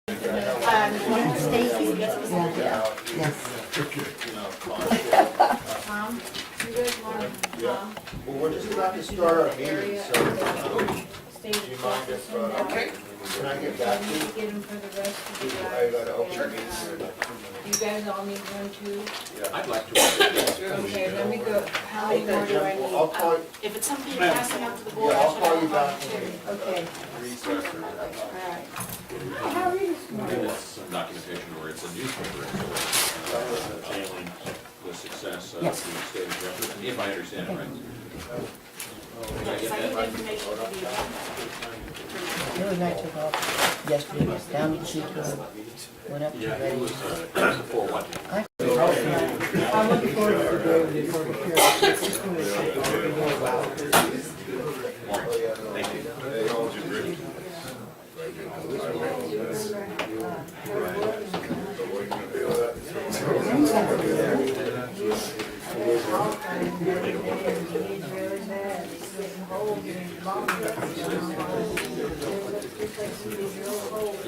Stacy. Yes. Tom, you guys want, Well, we're just about to start our meeting, so, stay do you mind if, okay. can I get back to you? Get them for the rest of the guys. I gotta open the And, meeting for like 2 minutes. You guys all need one too? I'd like to. Okay, let me go, how many more Okay, do I Jim, need? I'll call you, If it's something you're passing out to the yeah, board, I I'll should call you have back one when too. Okay, we recess or alright. How are you this morning? It's some documentation where it's a newspaper, channeling the success of the Yes. state of Jefferson, if I understand it right. Did I Yes, get I need that? information to the agenda. Bill and I took off yesterday, was down to Chico, went up to Yeah, it Reading. was for what? I'm looking forward to the day before the period. It's going to take a little while. Thank you.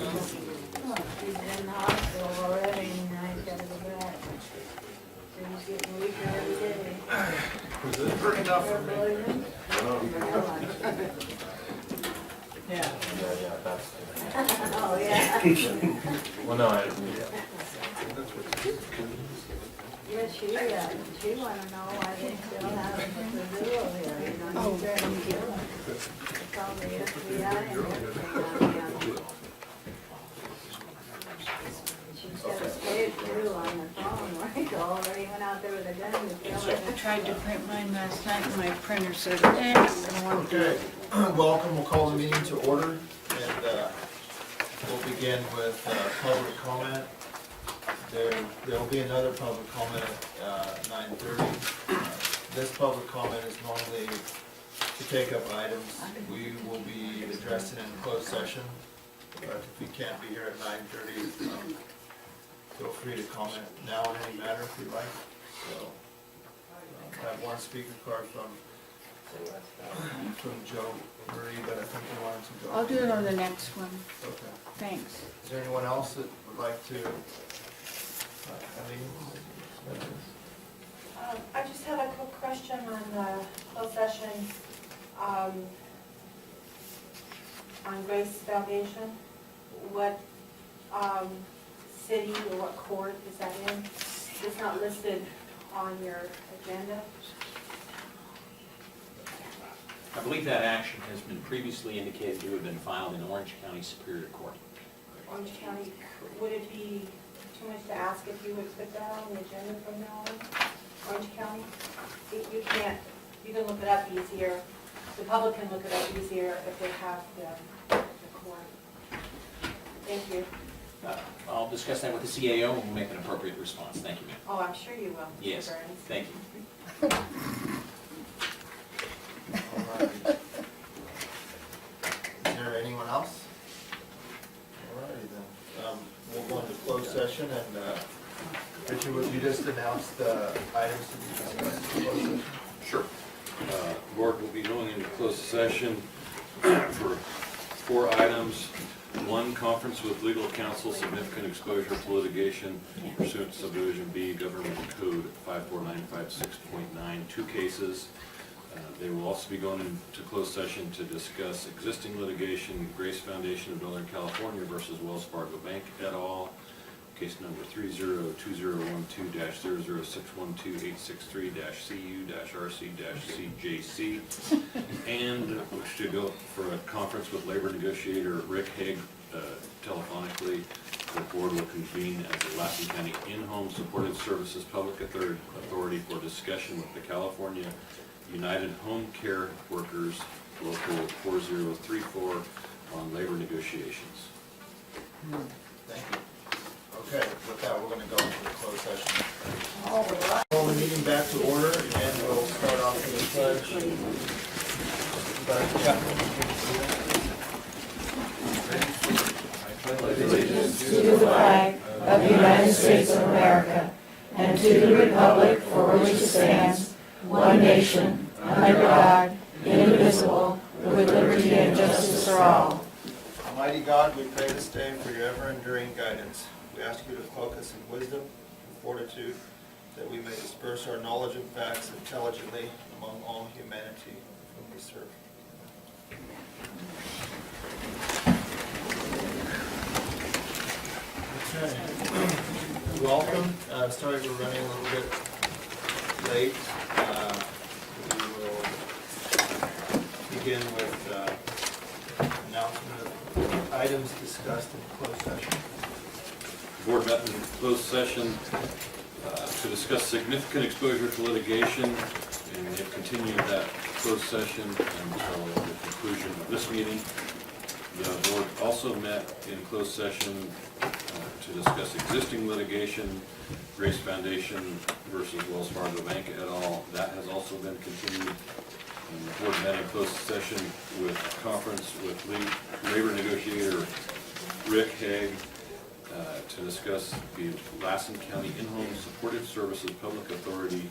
He's in the hospital already, and I gotta go back. So he's getting weaker every day. Yeah. Oh, yeah. Well, no, Yes, she wanna know why they still have the zoo over here, you know, he's trying to kill him. Call the FBI and everything on him. She said a state through on the phone, right, already went out there with a gun to kill him. I tried to print mine last night and my printer said, I don't want to do Okay, it. welcome, we'll call the meeting to order, and we'll begin with public comment. There'll be another public comment at 9:30. This public comment is normally to take up items we will be addressing in closed session, but if we can't be here at 9:30, feel free to comment now on any matter if you'd like. So, I have one speaker card from Joe Murray, but I think he wanted to go. I'll do it on the next one, Okay. thanks. Is there anyone else that would like to? I just have a quick question on the closed session, on Grace Foundation. What, city or what court is that in? It's not listed on your agenda. I believe that action has been previously indicated to have been filed in Orange County Superior Court. Orange County, would it be too much to ask if you would put that on the agenda from now on? Orange County? You can't, you can look it up easier. The public can look it up easier if they have the court. Thank you. I'll discuss that with the CAO and we'll make an appropriate response. Thank you, ma'am. Oh, I'm sure you will, Mr. Yes, Burns. thank you. All right. Is there anyone else? All righty then. We'll go into closed session and, Richard, would you just announce the items to be discussed in closed session? sure. Board will be going into closed session for 4 items. 1, conference with legal counsel, significant exposure to litigation pursuant to subdivision B, government code 54956.9, 2 cases. They will also be going into closed session to discuss existing litigation, Grace Foundation of Northern California versus Wells Fargo Bank et al. Case number 302-012-0612863-CU-RC-CJC. And to go for a conference with labor negotiator Rick Haig telephonically. The board will convene as the Lassen County In-Home Supported Services Public Authority for discussion with the California United Home Care Workers Local 4034 on labor negotiations. Thank you. Okay, with that, we're going to go into the closed session. All right. Call the meeting back to order, and we'll start off with the pledge. Allegiance to the flag of the United States of America and to the republic for which it stands, one nation, under God, indivisible, with liberty and justice for all. Mighty God, we pray this day for your ever-enduring guidance. We ask you to cloak us in wisdom and fortitude, that we may disperse our knowledge and facts intelligently among all humanity whom we serve. Okay. Welcome. Sorry we're running a little bit late. We will begin with announcement of items discussed in closed session. The board met in closed session to discuss significant exposure to litigation, and they've continued that closed session until the conclusion of this meeting. The board also met in closed session to discuss existing litigation, Grace Foundation versus Wells Fargo Bank et al. That has also been continued. And the board met in closed session with conference with labor negotiator Rick Haig to discuss the Lassen County In-Home Supportive Services Public Authority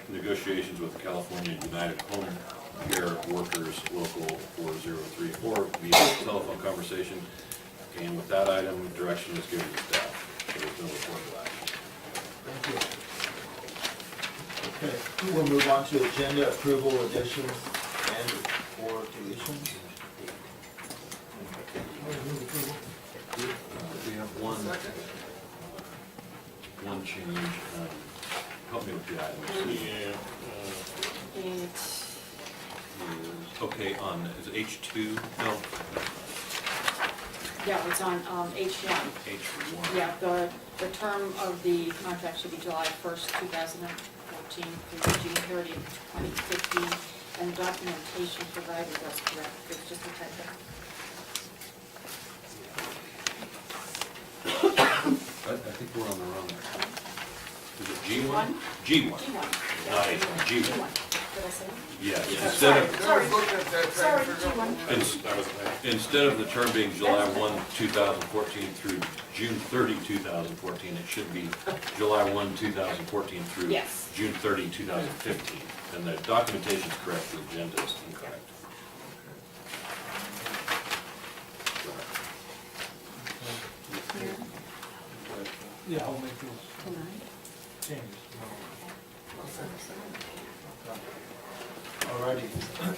negotiations with California United Home Care Workers Local 4034 via telephone conversation. And with that item, direction is given to staff. So there's no report of action. Okay, we'll move on to agenda approval, additions, and or deletions. We have one change. Help me with the item. Okay, on, is it H2? No. Yeah, it's on H1. H1. Yeah, the term of the contract should be July 1st, 2014 through June 30th, 2015. And documentation provided, that's correct. It's just a typo. I think we're on the wrong. Is it G1? G1? G1. G1. Not H1, G1. Did I say? Yeah, Sorry, instead of, sorry, G1. instead of the term being July 1, 2014 through June 30, 2014, it should be July 1, 2014 through Yes. June 30, 2015. And the documentation is correct, the agenda is incorrect. Yeah, I'll make those Tonight. changes. Alrighty,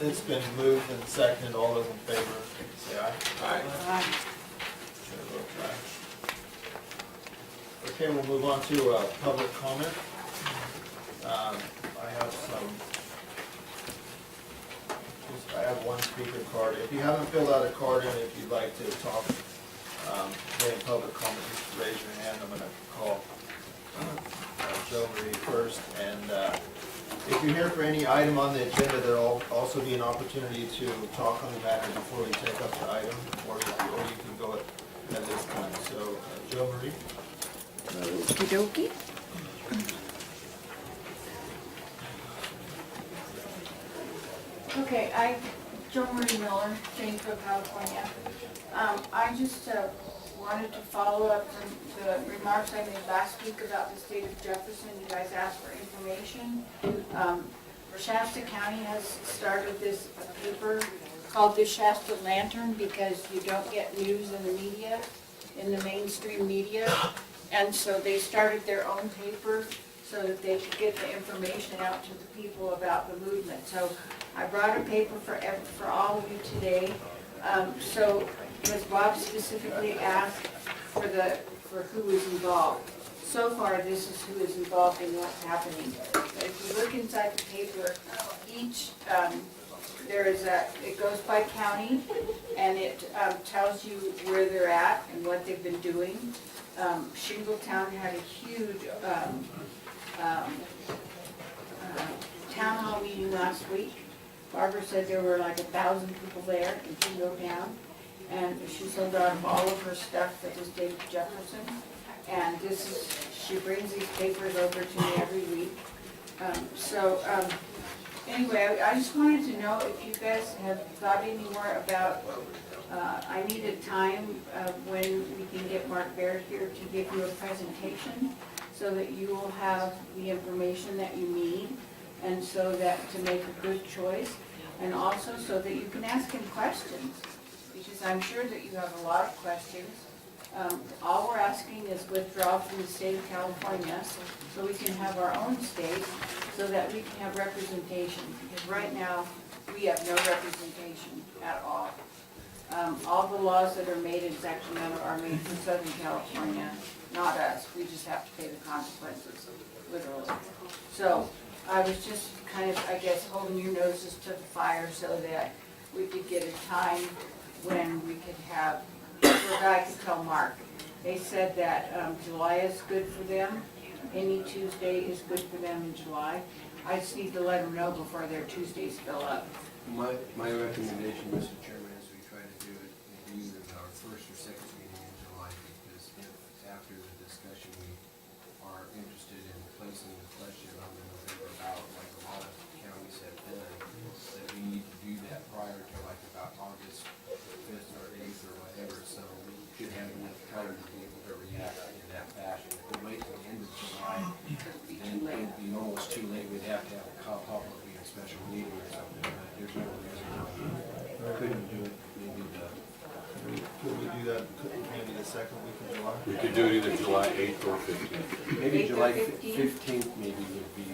it's been moved and seconded. All those in favor, say aye. Aye. Chair votes aye. Okay, we'll move on to public comment. I have one speaker card. If you haven't filled out a card and if you'd like to talk in public comment, just raise your hand. I'm going to call Joe Marie first. And if you're here for any item on the agenda, there'll also be an opportunity to talk on the matter before we take up the item, or you can go at this time. So, Joe Marie. Okey-dokey. Okay, Joe Marie Miller, Janesville, California. I just wanted to follow up from the remarks I made last week about the state of Jefferson. You guys asked for information. Shasta County has started this paper called the Shasta Lantern because you don't get news in the media, in the mainstream media. And so they started their own paper so that they could get the information out to the people about the movement. So I brought a paper for all of you today. Because Bob specifically asked for who is involved. So far, this is who is involved in what's happening. But if you look inside the paper, each it goes by county, and it tells you where they're at and what they've been doing. Shingletown had a huge town hall meeting last week. Barbara said there were like 1,000 people there in Shingletown, and she sold out of all of her stuff for the state of Jefferson. And she brings these papers over to me every week. Anyway, I just wanted to know if you guys have thought any more about, I need a time when we can get Mark Baird here to give you a presentation so that you will have the information that you need and so that to make a good choice. and also so that you can ask him questions, because I'm sure that you have a lot of questions. All we're asking is withdrawal from the state of California, so we can have our own state, so that we can have representation, because right now, we have no representation at all. All the laws that are made in Sacramento are made in Southern California, not us. We just have to pay the consequences, literally. So I was just kind of, I guess, holding your noses to the fire so that we could get a time when we could have, so that I could tell Mark. They said that July is good for them. Any Tuesday is good for them in July. I just need to let them know before their Tuesdays fill up. My recommendation, Mr. Chairman, is we try to do it in either our first or second meeting in July, because if after the discussion we are interested in placing the question on the November ballot, like a lot of counties have done, that we need to do that prior to like about August 5th or 8th or whatever, so we should have enough time to be able to react in that fashion. If we wait till the end of July, then it'd be almost too late. We'd have to have a publicly a special meeting or something. There's no reason why we couldn't do it. Maybe Could we do that, maybe the second week of July? We could do it either July 8th or 15th. maybe 8th or July 15th? 15th maybe would be, would be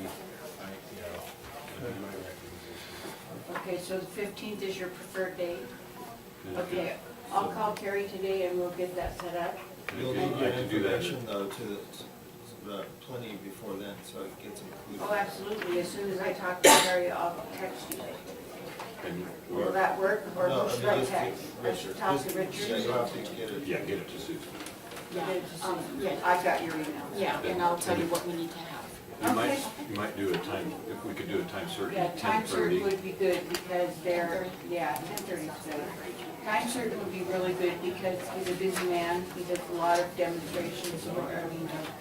my recommendation. Okay, so the 15th is your preferred date? Okay, I'll call Terry today and we'll get that set up. You'll Okay, need I that can do that. information though plenty before then, so it gets included. Oh, absolutely. As soon as I talk to Terry, I'll text you. And Will that work, or No, who I should mean, I just text? I Richard. should talk to Yeah, Richard? you'll have to get it. yeah, get it to Susan. Get it to Susan. Yeah. I got your email. Yeah, and I'll tell you what we need to have. Okay. You might do a time, if we could do a time certain, Yeah, time certain 10:30. would be good because they're, yeah, 10:30 is good. Time certain would be really good because he's a busy man. He does a lot of demonstrations,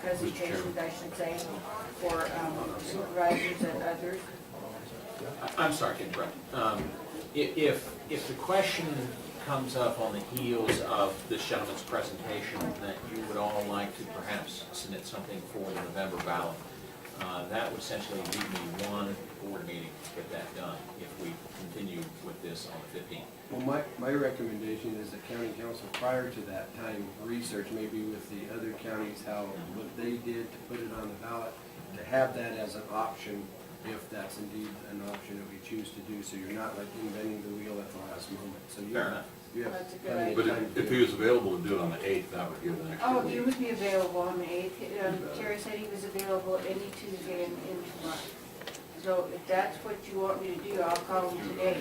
presentations, I should say, for supervisors and others. I'm sorry to interrupt. If the question comes up on the heels of this gentleman's presentation that you would all like to perhaps submit something for the November ballot, that would essentially leave me one board meeting to get that done if we continue with this on the 15th. Well, my recommendation is the county council prior to that time, research maybe with the other counties, what they did to put it on the ballot, to have that as an option, if that's indeed an option that we choose to do, so you're not like inventing the wheel at the last moment. So you Fair have, enough. you have That's a good plenty of But time to if do he it. was available to do it on the 8th, that would give an extra Oh, week. he would be available on the 8th. Terry said he was available any Tuesday in July. So if that's what you want me to do, I'll call him today,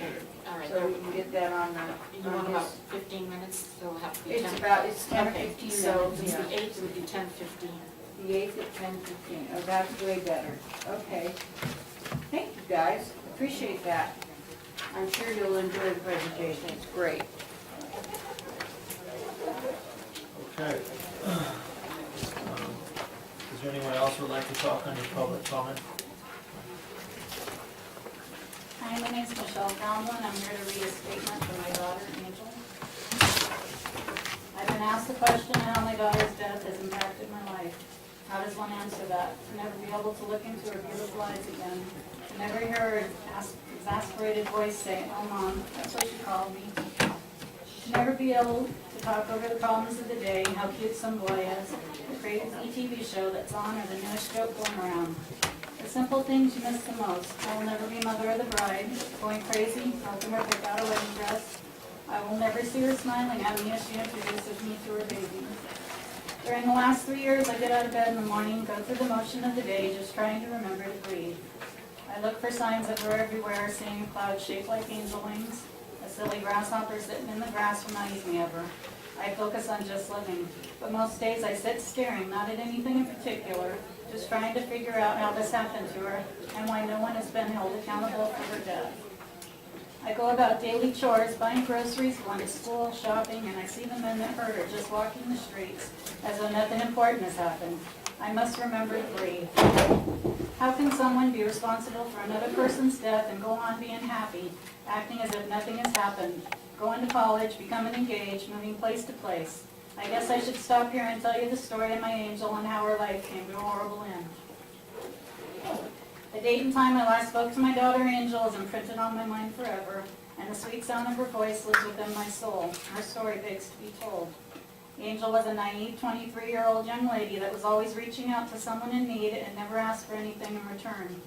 All right, so we can get that on you the, want on about his. 15 minutes, so it'll have to be 10. It's 10 or Okay, 15 so minutes, the yeah. 8th would be 10:15. The 8th at 10:15. Oh, that's way better. Okay. Thank you, guys. Appreciate that. I'm sure you'll enjoy the presentation. It's great. Okay. Is there anyone else who would like to talk under public comment? Hi, my name is Michelle Conlon. I'm here to read a statement for my daughter, Angel. I've been asked the question how my daughter's death has impacted my life. How does one answer that? To never be able to look into her beautiful eyes again. To never hear her exasperated voice say, "Oh, Mom," that's what she called me. To never be able to talk over the problems of the day, how cute some boy is, the crazy TV show that's on or the newest joke going around. The simple things you miss the most. I will never be mother of the bride, going crazy, helping her pick out a wedding dress. I will never see her smiling at me as she introduces me to her baby. During the last 3 years, I get out of bed in the morning, go through the motion of the day, just trying to remember to breathe. I look for signs of her everywhere, seeing a cloud shaped like angel wings. A silly grasshopper sitting in the grass reminds me of her. I focus on just living, but most days I sit staring, not at anything in particular, just trying to figure out how this happened to her and why no one has been held accountable for her death. I go about daily chores, buying groceries, going to school, shopping, and I see the men that hurt her just walking the streets as though nothing important has happened. I must remember to breathe. How can someone be responsible for another person's death and go on being happy, acting as if nothing has happened, going to college, becoming engaged, moving place to place? I guess I should stop here and tell you the story of my angel and how her life came to a horrible end. The date and time I last spoke to my daughter Angel is imprinted on my mind forever, and the sweet sound of her voice lives within my soul. Her story begs to be told. Angel was a naive 23-year-old young lady that was always reaching out to someone in need and never asked for anything in return.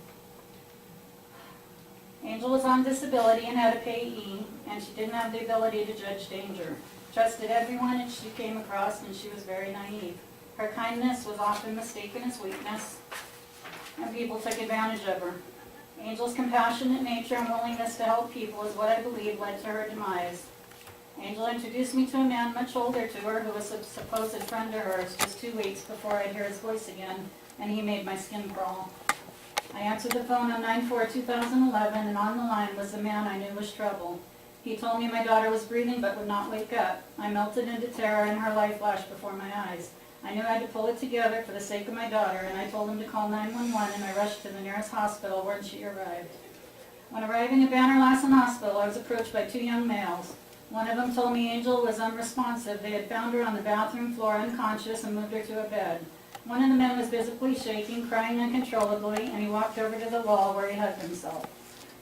Angel was on disability and had a payee, and she didn't have the ability to judge danger. Trusted everyone that she came across, and she was very naive. Her kindness was often mistaken as weakness, and people took advantage of her. Angel's compassionate nature and willingness to help people is what I believe led to her demise. Angel introduced me to a man much older to her who was a supposed friend of hers just 2 weeks before I'd hear his voice again, and he made my skin crawl. I answered the phone on 9/4/2011, and on the line was the man I knew was trouble. He told me my daughter was breathing but would not wake up. I melted into terror and her life flashed before my eyes. I knew I had to pull it together for the sake of my daughter, and I told him to call 911, and I rushed to the nearest hospital where she arrived. When arriving at Banner Lassen Hospital, I was approached by 2 young males. One of them told me Angel was unresponsive. They had found her on the bathroom floor unconscious and moved her to a bed. One of the men was visibly shaking, crying uncontrollably, and he walked over to the wall where he hugged himself.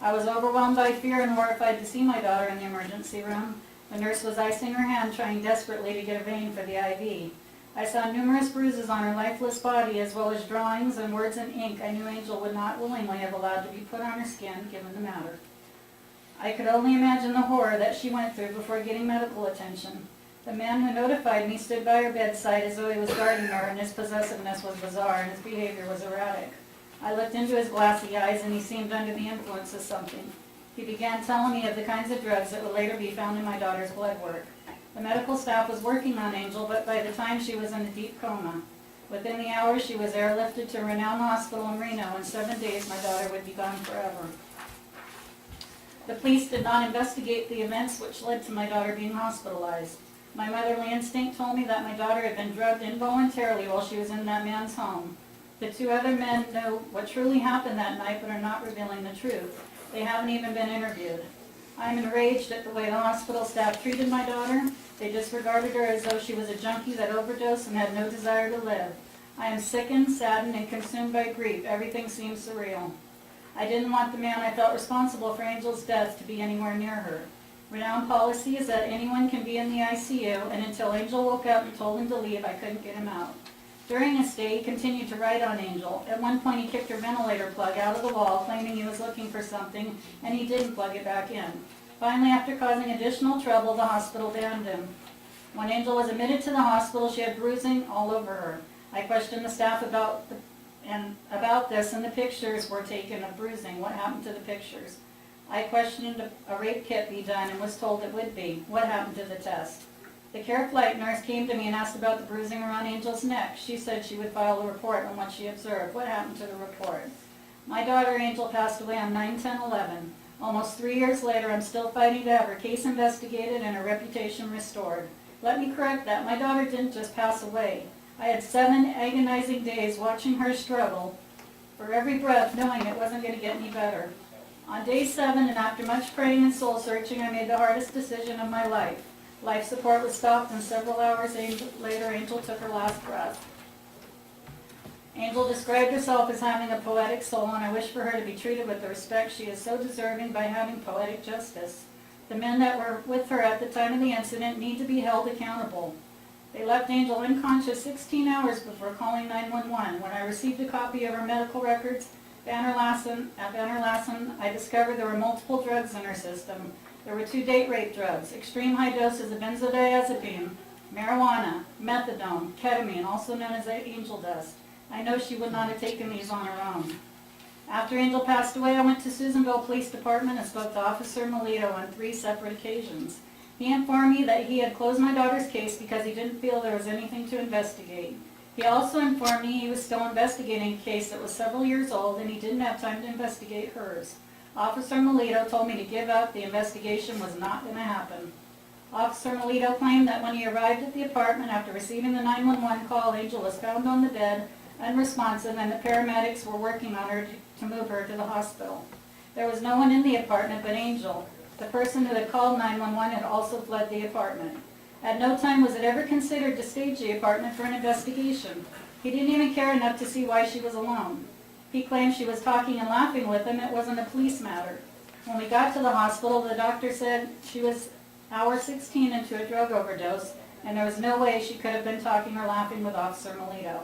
I was overwhelmed by fear and horrified to see my daughter in the emergency room. The nurse was icing her hand, trying desperately to get a vein for the IV. I saw numerous bruises on her lifeless body, as well as drawings and words in ink I knew Angel would not willingly have allowed to be put on her skin, given the matter. I could only imagine the horror that she went through before getting medical attention. The man who notified me stood by her bedside as though he was guarding her, and his possessiveness was bizarre, and his behavior was erratic. I looked into his glassy eyes, and he seemed under the influence of something. He began telling me of the kinds of drugs that would later be found in my daughter's blood work. The medical staff was working on Angel, but by the time she was in a deep coma. Within the hour, she was airlifted to a renowned hospital in Reno. In 7 days, my daughter would be gone forever. The police did not investigate the events which led to my daughter being hospitalized. My motherly instinct told me that my daughter had been drugged involuntarily while she was in that man's home. The 2 other men know what truly happened that night but are not revealing the truth. They haven't even been interviewed. I am enraged at the way the hospital staff treated my daughter. They disregarded her as though she was a junkie that overdosed and had no desire to live. I am sickened, saddened, and consumed by grief. Everything seems surreal. I didn't want the man I felt responsible for Angel's death to be anywhere near her. Renowned policy is that anyone can be in the ICU, and until Angel woke up and told him to leave, I couldn't get him out. During his stay, he continued to write on Angel. At one point, he kicked her ventilator plug out of the wall, claiming he was looking for something, and he didn't plug it back in. Finally, after causing additional trouble, the hospital banned him. When Angel was admitted to the hospital, she had bruising all over her. I questioned the staff about this, and the pictures were taken of bruising. What happened to the pictures? I questioned a rape kit be done and was told it would be. What happened to the test? The care flight nurse came to me and asked about the bruising around Angel's neck. She said she would file a report on what she observed. What happened to the report? My daughter Angel passed away on 9/10/11. Almost 3 years later, I'm still fighting to have her case investigated and her reputation restored. Let me correct that. My daughter didn't just pass away. I had 7 agonizing days watching her struggle for every breath, knowing it wasn't going to get any better. On day 7, and after much praying and soul searching, I made the hardest decision of my life. Life support was stopped, and several hours later, Angel took her last breath. Angel described herself as having a poetic soul, and I wish for her to be treated with the respect she is so deserving by having poetic justice. The men that were with her at the time of the incident need to be held accountable. They left Angel unconscious 16 hours before calling 911. When I received a copy of her medical records at Banner Lassen, I discovered there were multiple drugs in her system. There were 2 date rape drugs, extreme high doses of benzodiazepine, marijuana, methadone, ketamine, also known as angel dust. I know she would not have taken these on her own. After Angel passed away, I went to Susanville Police Department and spoke to Officer Melito on 3 separate occasions. He informed me that he had closed my daughter's case because he didn't feel there was anything to investigate. He also informed me he was still investigating a case that was several years old and he didn't have time to investigate hers. Officer Melito told me to give up. The investigation was not going to happen. Officer Melito claimed that when he arrived at the apartment after receiving the 911 call, Angel was found on the bed, unresponsive, and the paramedics were working on her to move her to the hospital. There was no one in the apartment but Angel. The person who had called 911 had also fled the apartment. At no time was it ever considered to stage the apartment for an investigation. He didn't even care enough to see why she was alone. He claimed she was talking and laughing with him. It wasn't a police matter. When we got to the hospital, the doctor said she was hour 16 into a drug overdose, and there was no way she could have been talking or laughing with Officer Melito.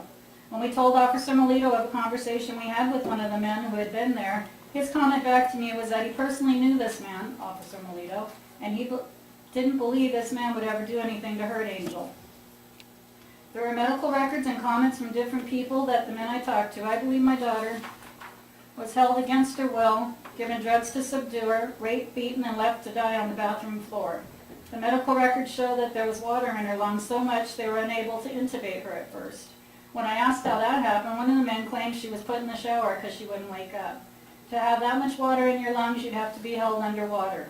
When we told Officer Melito of a conversation we had with one of the men who had been there, his comment back to me was that he personally knew this man, Officer Melito, and he didn't believe this man would ever do anything to hurt Angel. There are medical records and comments from different people that the men I talked to. I believe my daughter was held against her will, given drugs to subdue her, raped, beaten, and left to die on the bathroom floor. The medical records show that there was water in her lungs so much they were unable to intubate her at first. When I asked how that happened, one of the men claimed she was put in the shower because she wouldn't wake up. To have that much water in your lungs, you'd have to be held underwater.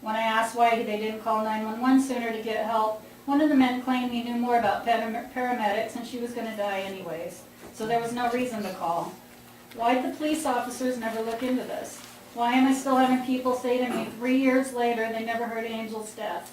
When I asked why they didn't call 911 sooner to get help, one of the men claimed he knew more about paramedics and she was going to die anyways, so there was no reason to call. Why did the police officers never look into this? Why am I still having people say to me 3 years later they never heard Angel's death?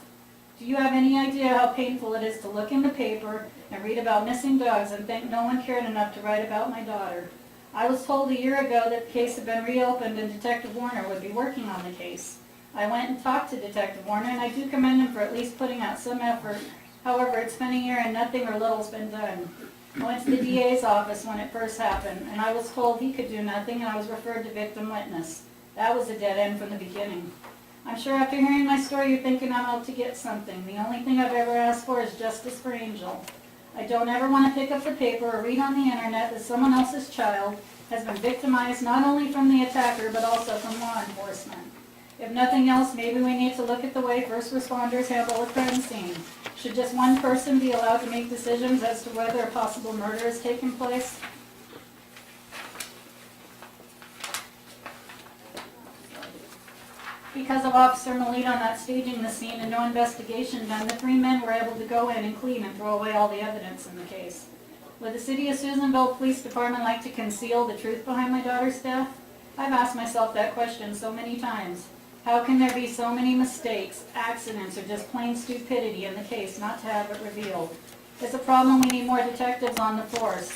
Do you have any idea how painful it is to look in the paper and read about missing dogs and think no one cared enough to write about my daughter? I was told a year ago that the case had been reopened and Detective Warner would be working on the case. I went and talked to Detective Warner, and I do commend him for at least putting out some effort. However, it's been a year and nothing or little's been done. I went to the DA's office when it first happened, and I was told he could do nothing, and I was referred to victim witness. That was a dead end from the beginning. I'm sure after hearing my story, you're thinking I'm out to get something. The only thing I've ever asked for is justice for Angel. I don't ever want to pick up the paper or read on the internet that someone else's child has been victimized not only from the attacker, but also from law enforcement. If nothing else, maybe we need to look at the way first responders handle a crime scene. Should just one person be allowed to make decisions as to whether a possible murder has taken place? Because of Officer Melito not staging the scene and no investigation done, the 3 men were able to go in and clean and throw away all the evidence in the case. Would the City of Susanville Police Department like to conceal the truth behind my daughter's death? I've asked myself that question so many times. How can there be so many mistakes, accidents, or just plain stupidity in the case not to have it revealed? It's a problem we need more detectives on the force.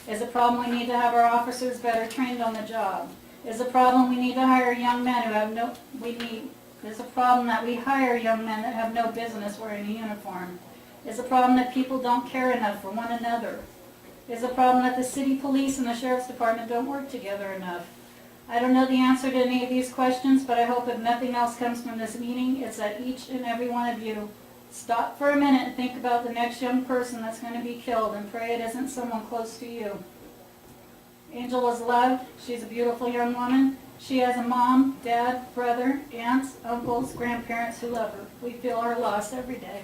It's a problem we need to have our officers better trained on the job. It's a problem we need to hire young men who have no, it's a problem that we hire young men that have no business wearing a uniform. It's a problem that people don't care enough for one another. It's a problem that the city police and the sheriff's department don't work together enough. I don't know the answer to any of these questions, but I hope if nothing else comes from this meeting, it's that each and every one of you stop for a minute and think about the next young person that's going to be killed and pray it isn't someone close to you. Angel was loved. She's a beautiful young woman. She has a mom, dad, brother, aunts, uncles, grandparents who love her. We feel her loss every day.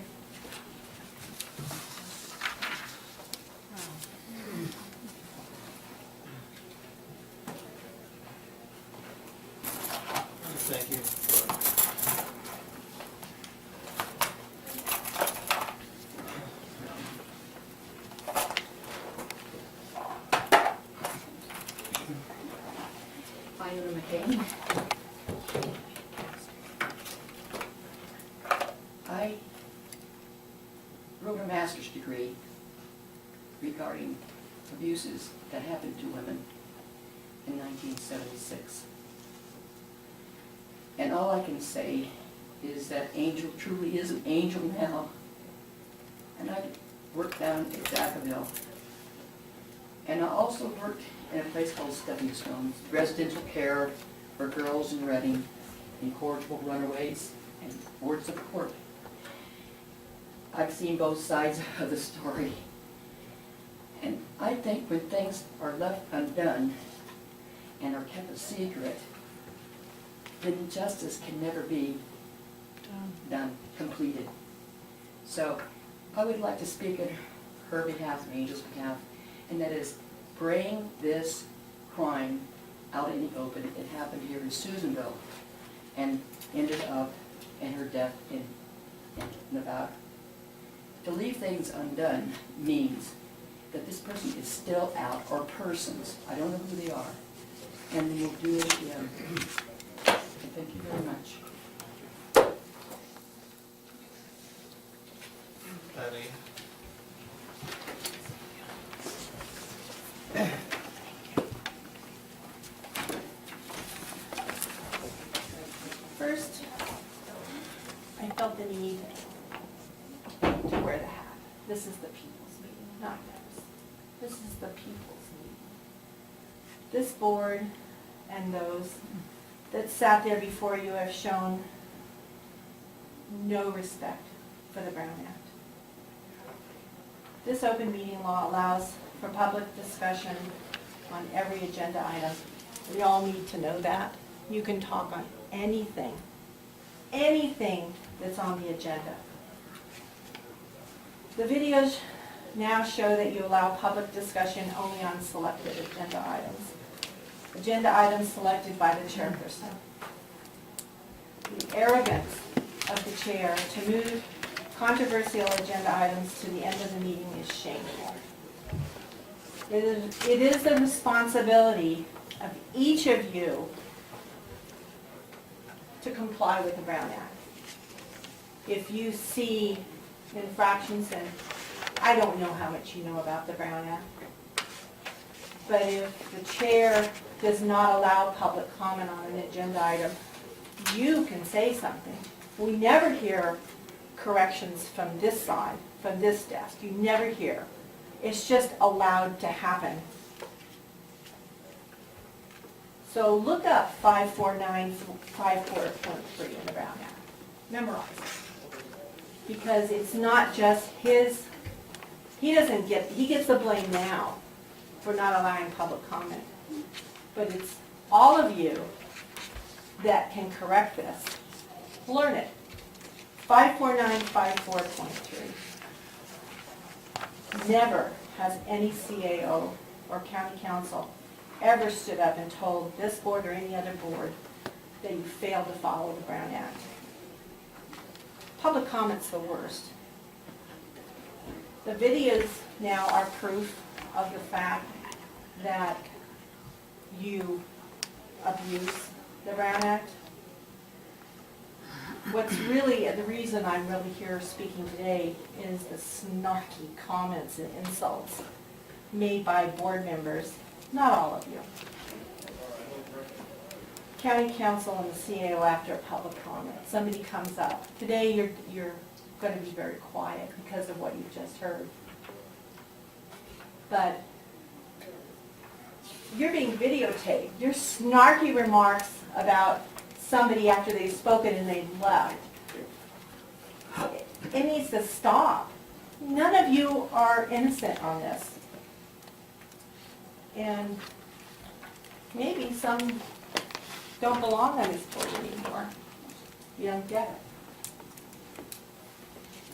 Thank you. Viola McCain. I wrote a master's degree regarding abuses that happened to women in 1976. And all I can say is that Angel truly is an angel now. And I worked down at Jacksonville. And I also worked in a place called Stepping Stones, residential care for girls in Reading, incorrigible runaways, and wards of court. I've seen both sides of the story. And I think when things are left undone and are kept a secret, then justice can never be done, completed. So I would like to speak on her behalf, and Angel's behalf, and that is bring this crime out in the open. It happened here in Susanville and ended up in her death in Nevada. To leave things undone means that this person is still out, or persons, I don't know who they are, and they will do it again. Thank you very much. Patty? this is the people's meeting, not yours. This is the people's meeting. This board and those that sat there before you have shown no respect for the Brown Act. This open meeting law allows for public discussion on every agenda item. We all need to know that. You can talk on anything that's on the agenda. The videos now show that you allow public discussion only on selected agenda items. Agenda items selected by the chairperson. The arrogance of the chair to move controversial agenda items to the end of the meeting is shameful. It is the responsibility of each of you to comply with the Brown Act. If you see infractions, and I don't know how much you know about the Brown Act, but if the chair does not allow public comment on an agenda item, you can say something. We never hear corrections from this side, from this desk. You never hear. It's just allowed to happen. So look up 549, 54.3 in the Brown Act. Memorize it. Because it's not just his, he gets the blame now for not allowing public comment. But it's all of you that can correct this. Learn it. 549, 54.3. Never has any CAO or county council ever stood up and told this board or any other board that you failed to follow the Brown Act. Public comment's the worst. The videos now are proof of the fact that you abuse the Brown Act. What's really, the reason I'm really here speaking today is the snarky comments and insults made by board members, not all of you. County council and the CAO after a public comment. Somebody comes up. Today you're going to be very quiet because of what you've just heard. But you're being videotaped. Your snarky remarks about somebody after they've spoken and they've left. It needs to stop. None of you are innocent on this. And maybe some don't belong on this board anymore. You don't get it.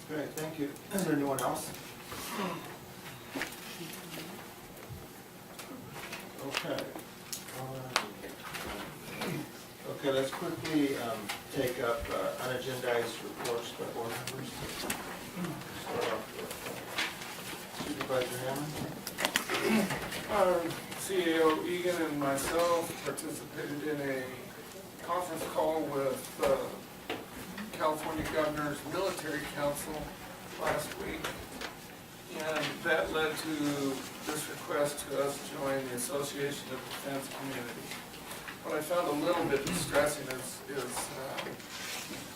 Great, thank you. Is there anyone else? Okay. Okay, let's quickly take up unagendized reports by board members. Start off with Supervisor Hammond. CAO Egan and myself participated in a conference call with California Governor's Military Council last week, and that led to this request to us to join the Association of Defense Communities. What I found a little bit distressing is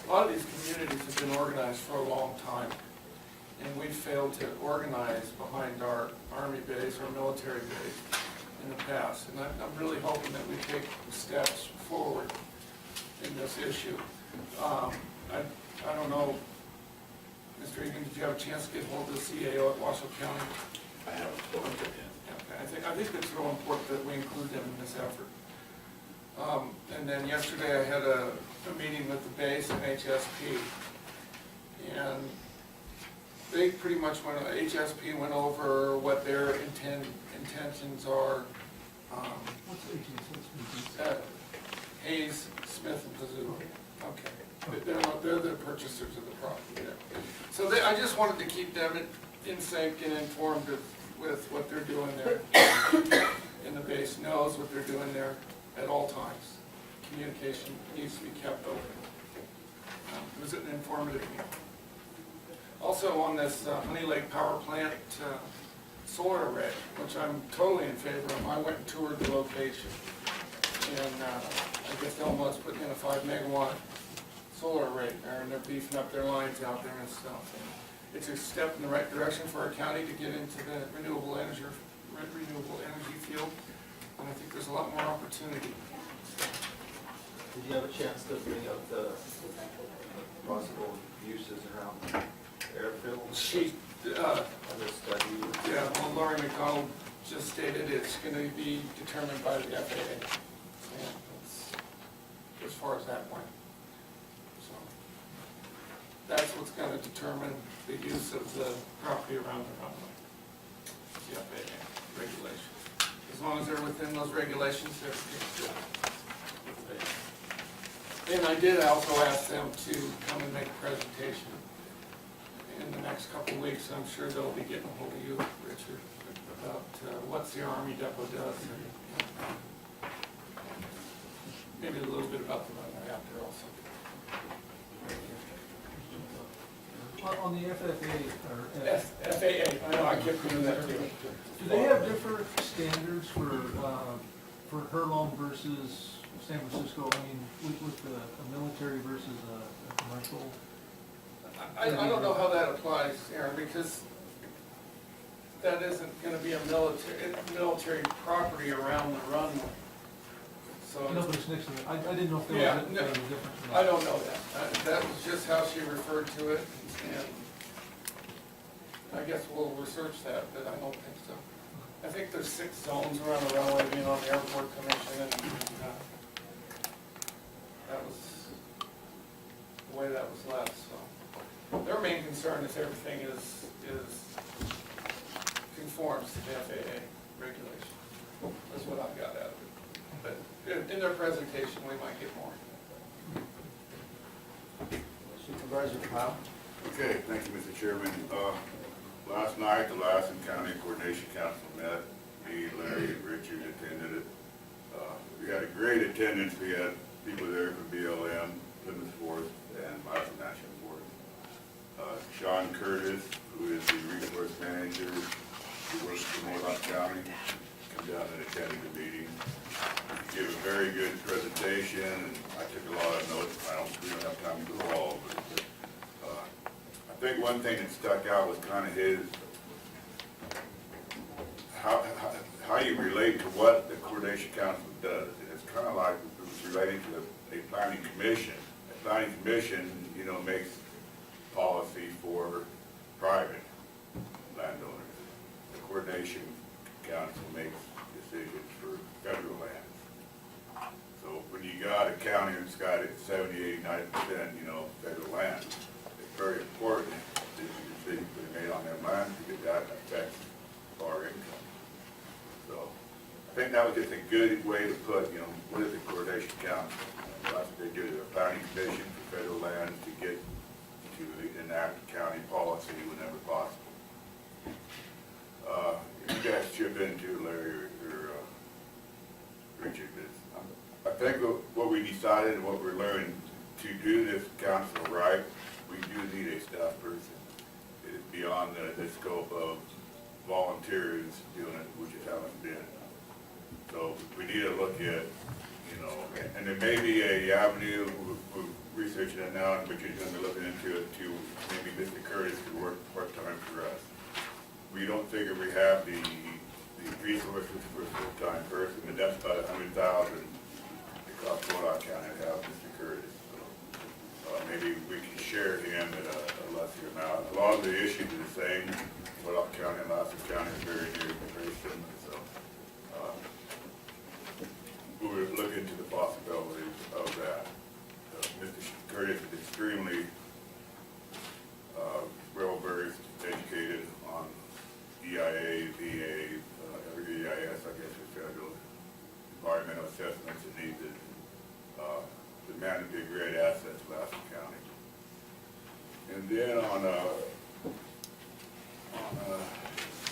a lot of these communities have been organized for a long time, and we've failed to organize behind our Army base, our military base in the past. And I'm really hoping that we take steps forward in this issue. I don't know, Mr. Egan, did you have a chance to get hold of the CAO at Washoe County? I haven't spoken to him. Okay, I think it's real important that we include them in this effort. And then yesterday I had a meeting with the base and HSP, and they pretty much HSP went over what their intentions are. Hayes, Smith, and Pazoo. Okay, they're the purchasers of the property there. So I just wanted to keep them in sync and informed with what they're doing there. And the base knows what they're doing there at all times. Communication needs to be kept open. It was an informative meeting. Also on this Honey Lake Power Plant solar array, which I'm totally in favor of. I went and toured the location, and I guess Elmo's putting in a 5 megawatt solar array there, and they're beefing up their lines out there and stuff. it's a step in the right direction for our county to get into the renewable energy field. And I think there's a lot more opportunity. Did you have a chance to bring up the possible uses around airfields? She, On this study? yeah, well, Laurie McDonald just stated it's gonna be determined by the FAA. And that's as far as that went. So, that's what's gonna determine the use of the property around the runway. The FAA regulations. As long as they're within those regulations, everything's good. And I did also ask them to come and make a presentation in the next couple of weeks. I'm sure they'll be getting a hold of you, Richard, about what the Army Depot does. And maybe a little bit about the runway out there also. On the FFA, or FAA, I know, I kept doing that too. do they have different standards for Hurlong versus San Francisco? I mean, with a military versus a commercial? I don't know how that applies, Aaron, because that isn't gonna be a military property around the runway. So. No, but it's next to it. I didn't know if there Yeah, was no, a difference. or I not. don't know that. That was just how she referred to it, and I guess we'll research that, but I don't think so. I think there's 6 zones around the runway being on the airport commission, and that was the way that was left, so. Their main concern is everything is conforms to the FAA regulation. That's what I got out of it. But in their presentation, we might get more. Supervisor Powell? Okay, thank you, Mr. Chairman. Last night, the Lassen County Coordination Council met. Me, Larry, and Richard attended it. We had a great attendance. We had people there from BLM, Plymouth Forest, and Lassen National Forest. Sean Curtis, who is the resource manager, who works for Mohawk County, come down and attended the meeting. He gave a very good presentation, and I took a lot of notes. We don't have time to go all over it, but I think one thing that stuck out was kind of his, how you relate to what the Coordination Council does. And it's kind of like it was relating to a planning commission. A planning commission, you know, makes policy for private landowners. The Coordination Council makes decisions for federal lands. So when you got a county that's got it 70, 80, 90%, you know, federal land, it's very important that the decisions that are made on that land because that affects our income. So I think that was just a good way to put, you know, what is the Coordination Council? That's what they do. They're a planning commission for federal lands to get to enact county policy whenever possible. You guys chip in too, Larry or Richard. I think what we decided and what we're learning to do this council right, we do need a staff person. It is beyond the scope of volunteers doing it, which it haven't been. So we need to look at, you know, and there may be a avenue, we're researching it now, but you're going to be looking into it to maybe Mr. Curtis could work part-time for us. We don't figure we have the resources for a full-time person, but that's about $100,000 across Mohawk County to have Mr. Curtis. So maybe we can share him at a lesser amount. A lot of the issues are the same. Mohawk County and Lassen County are very similar. So we would look into the possibilities of that. Mr. Curtis is extremely well-versed, educated on EIA, VA, EIS, I guess, is federal environmental assessments and needs it. The man would be a great asset to Lassen County. And then on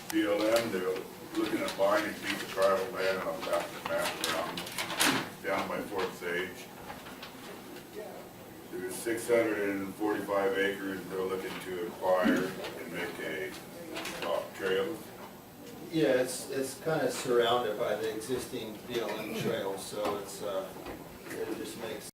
BLM, they're looking at buying a piece of private land on the back of the map around down by Fort Sage. There's 645 acres they're looking to acquire and make a trail. Yeah, it's kind of surrounded by the existing BLM trail, so it just makes